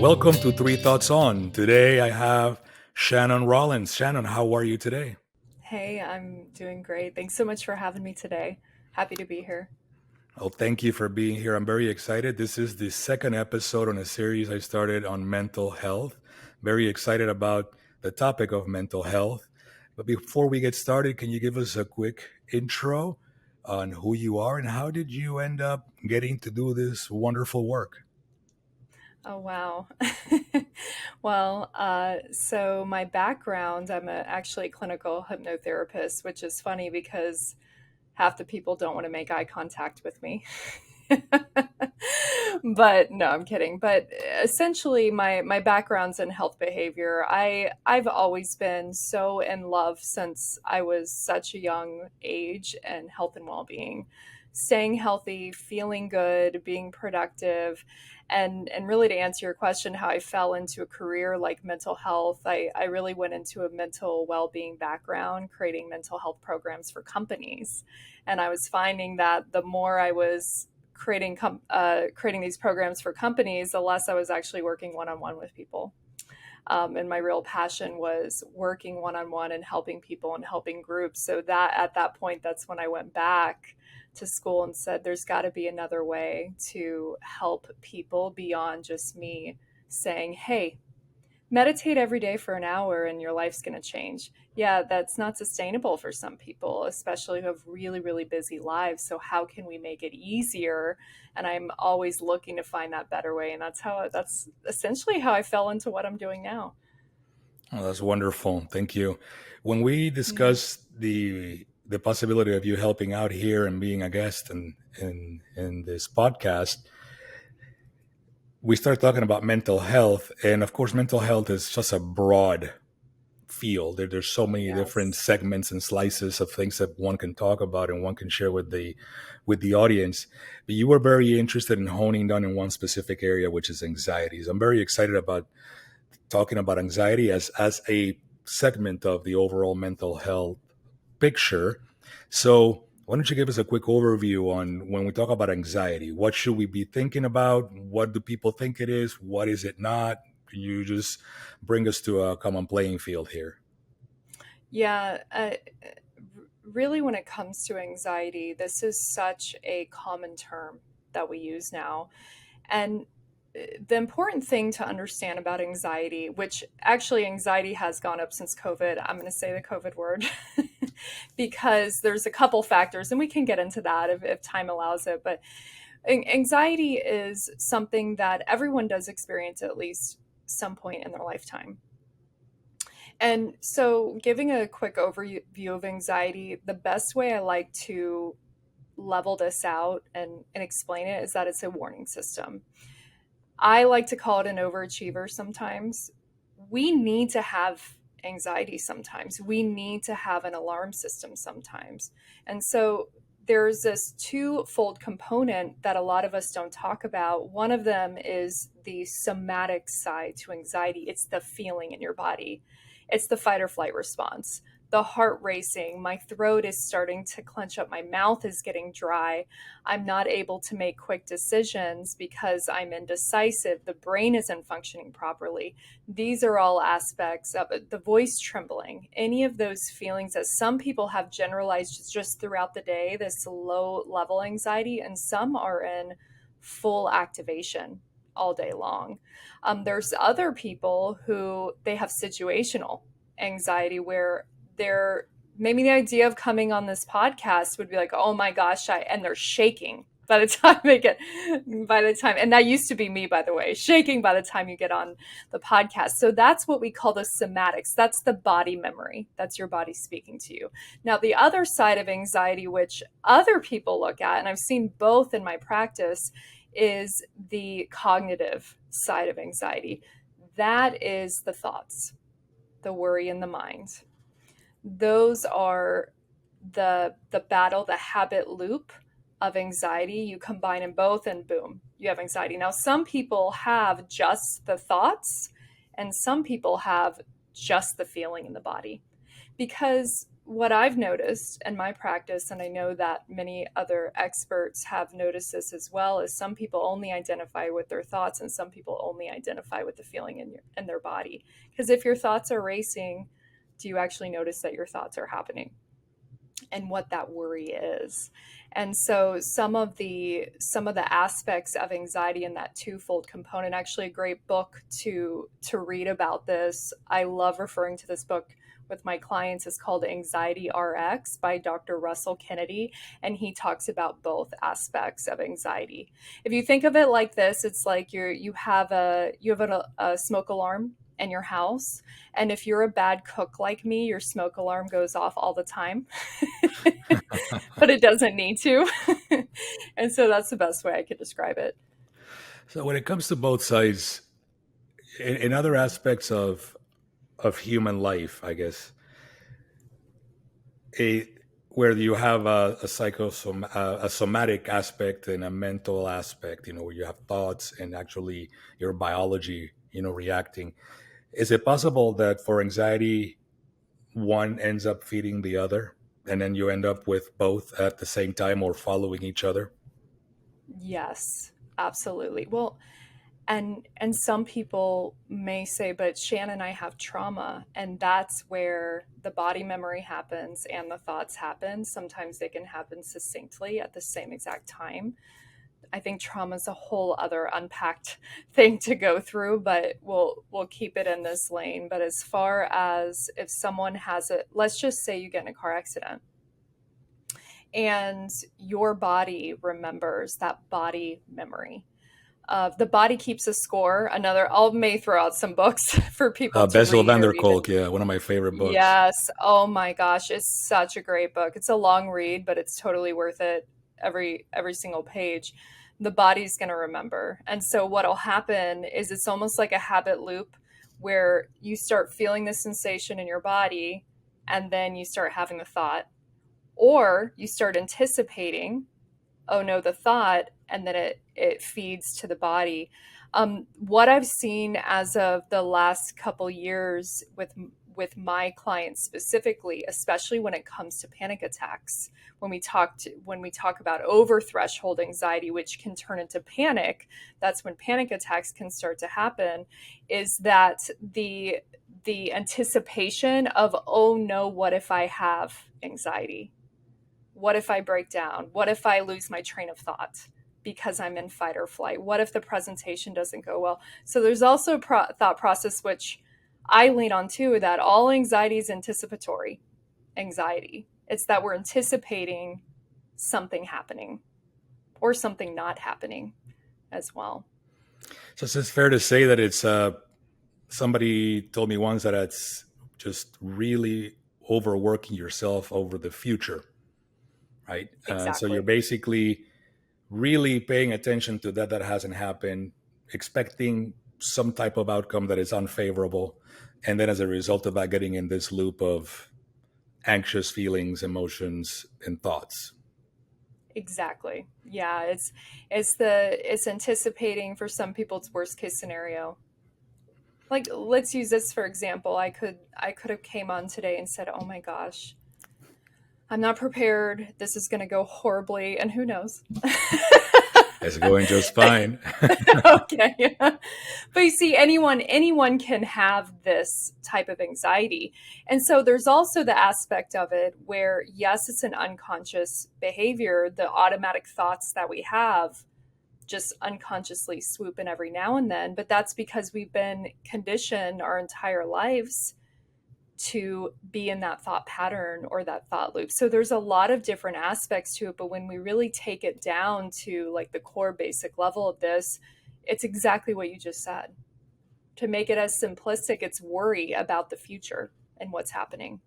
Welcome to Three Thoughts On. Today I have Shannon Rollins. Shannon, how are you today? Hey, I'm doing great. Thanks so much for having me today. Happy to be here. Oh, thank you for being here. I'm very excited. This is the second episode on a series I started on mental health. Very excited about the topic of mental health. But before we get started, can you give us a quick intro on who you are and how did you end up getting to do this wonderful work? Oh, wow. So my background, actually a clinical hypnotherapist, which is funny because half the people don't want to make eye contact with me. But no, I'm kidding. But essentially, my background's in health behavior. I've always been so in love since I was such a young age and health and well-being, staying healthy, feeling good, being productive, and really to answer your question, how I fell into a career like mental health. I really went into a mental well-being background, creating mental health programs for companies, and I was finding that the more I was creating these programs for companies, the less I was actually working one on one with people. And my real passion was working one on one and helping people and helping groups. So that at that point, that's when I went back to school and said, there's got to be another way to help people beyond just me saying, hey, meditate every day for an hour and your life's going to change. Yeah, that's not sustainable for some people, especially who have really, really busy lives. So how can we make it easier? And I'm always looking to find that better way. And that's essentially how I fell into what I'm doing now. Oh, that's wonderful. Thank you. When we Mhm. discussed the possibility of you helping out here and being a guest in this podcast, we started talking about mental health, and of course, mental health is just a broad field. There's so many different Yes. segments and slices of things that one can talk about and one can share with the audience. But you were very interested in honing down in one specific area, which is anxieties. I'm very excited about talking about anxiety as a segment of the overall mental health picture. So, why don't you give us a quick overview on when we talk about anxiety? What should we be thinking about? What do people think it is? What is it not? Can you just bring us to a common playing field here? Yeah. Really, when it comes to anxiety, this is such a common term that we use now. And the important thing to understand about anxiety, which actually anxiety has gone up since COVID, I'm going to say the COVID word because there's a couple factors, and we can get into that if time allows it. But anxiety is something that everyone does experience at least some point in their lifetime. And so, giving a quick overview of anxiety, the best way I like to level this out and explain it is that it's a warning system. I like to call it an overachiever sometimes. We need to have anxiety sometimes. We need to have an alarm system sometimes. And so there's this twofold component that a lot of us don't talk about. One of them is the somatic side to anxiety, it's the feeling in your body, it's the fight or flight response. The heart racing, my throat is starting to clench up, my mouth is getting dry, I'm not able to make quick decisions because I'm indecisive. The brain isn't functioning properly. These are all aspects of it. The voice trembling, any of those feelings that some people have generalized just throughout the day, this low level anxiety, and some are in full activation all day long. There's other people who they have situational anxiety where they're maybe the idea of coming on this podcast would be like, oh my gosh, and they're shaking by the time they get, by the time, and that used to be me, by the way, shaking by the time you get on the podcast. So that's what we call the somatics. That's the body memory. That's your body speaking to you. Now, the other side of anxiety, which other people look at, and I've seen both in my practice, is the cognitive side of anxiety. That is the thoughts, the worry in the mind. Those are the battle, the habit loop of anxiety. You combine them both and boom, you have anxiety. Now some people have just the thoughts and some people have just the feeling in the body, because what I've noticed in my practice, and I know that many other experts have noticed this as well, is some people only identify with their thoughts and some people only identify with the feeling in their body. Because if your thoughts are racing, do you actually notice that your thoughts are happening and what that worry is? And so some of the aspects of anxiety in that twofold component, actually a great book to read about this. I love referring to this book with my clients, is called Anxiety RX by Dr. Russell Kennedy, and he talks about both aspects of anxiety. If you think of it like this, it's like you have a smoke alarm in your house, and if you're a bad cook like me, your smoke alarm goes off all the time. But it doesn't need to. And so that's the best way I could describe it. So when it comes to both sides, in other aspects of human life, I guess, a where you have a somatic aspect and a mental aspect, where you have thoughts and actually your biology, reacting. Is it possible that for anxiety, one ends up feeding the other, and then you end up with both at the same time or following each other? Yes, absolutely. Well, and some people may say, but Shannon, I have trauma, and that's where the body memory happens and the thoughts happen. Sometimes they can happen succinctly at the same exact time. I think trauma is a whole other unpacked thing to go through, but we'll keep it in this lane. But as far as if someone has it, let's just say you get in a car accident and your body remembers that body memory. The body keeps a score. I may throw out some books for people to Bessel read van or der even. Kolk, yeah, one of my favorite books. Yes. Oh my gosh, it's such a great book. It's a long read, but it's totally worth it. Every single page, the body's going to remember. And so what'll happen is it's almost like a habit loop where you start feeling the sensation in your body and then you start having the thought, or you start anticipating, oh no, the thought, and then it feeds to the body. What I've seen as of the last couple years with my clients specifically, especially when it comes to panic attacks, when we talk about over threshold anxiety, which can turn into panic, that's when panic attacks can start to happen, is that the anticipation of, oh no, what if I have anxiety? What if I break down? What if I lose my train of thought because I'm in fight or flight? What if the presentation doesn't go well? So there's also a thought process, which I lean on too, that all anxiety is anticipatory anxiety. It's that we're anticipating something happening or something not happening as well. So it's fair to say that it's somebody told me once that it's just really overworking yourself over the future, right? So you're Exactly. basically really paying attention to that hasn't happened, expecting some type of outcome that is unfavorable, and then as a result of that, getting in this loop of anxious feelings, emotions, and thoughts. Exactly. Yeah, it's anticipating, for some people it's worst case scenario. Like, let's use this for example. I could have came on today and said, oh my gosh, I'm not prepared, this is going to go horribly, and who knows. It's going just fine. Okay. But you see, anyone can have this type of anxiety. And so there's also the aspect of it where, yes, it's an unconscious behavior. The automatic thoughts that we have just unconsciously swoop in every now and then, but that's because we've been conditioned our entire lives to be in that thought pattern or that thought loop. So there's a lot of different aspects to it, but when we really take it down to like the core basic level of this, it's exactly what you just said. To make it as simplistic, it's worry about the future and what's happening.